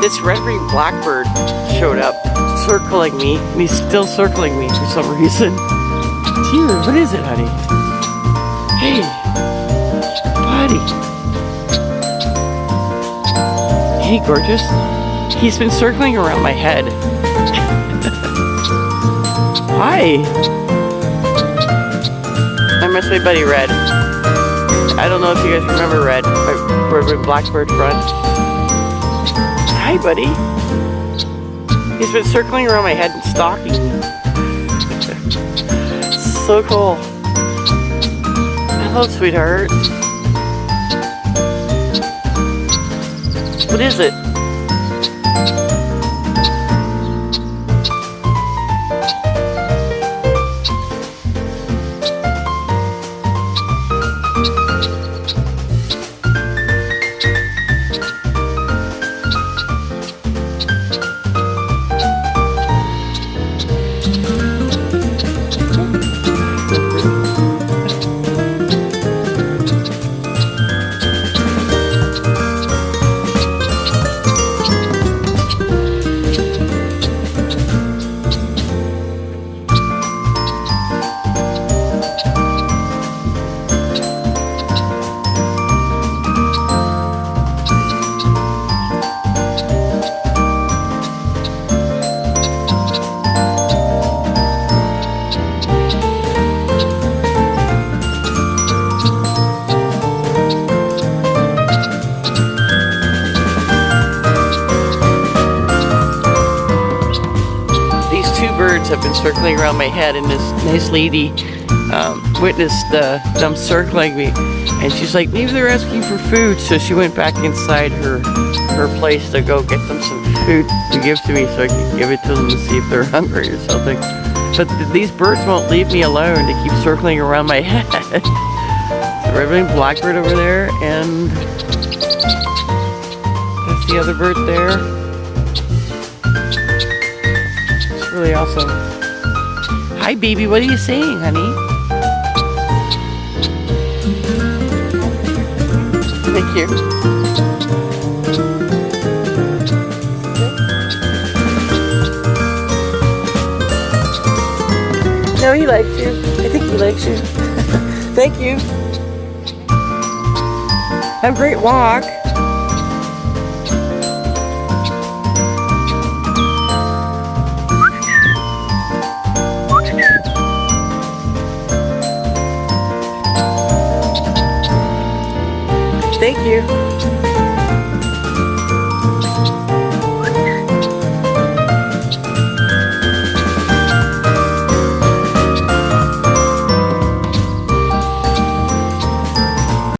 This red-winged blackbird showed up, circling me, and he's still circling me for some reason. Dear, what is it, honey? Hey, buddy. Hey, gorgeous. He's been circling around my head. Hi. I miss my buddy Red. I don't know if you guys remember Red, my red-winged blackbird friend. Hi, buddy. He's been circling around my head and stalking me. So cool. Hello, sweetheart. What is it? Birds have been circling around my head, and this nice lady witnessed them circling me, and she's like, maybe they're asking for food, so she went back inside her place to go get them some food to give to me so I can give it to them to see if they're hungry or something. But these birds won't leave me alone. They keep circling around my head. The red-winged blackbird over there, and that's the other bird there. Really awesome. Hi, baby. What are you saying, honey? Thank you. No, he likes you. I think he likes you. Thank you. Have a great walk. Thank you.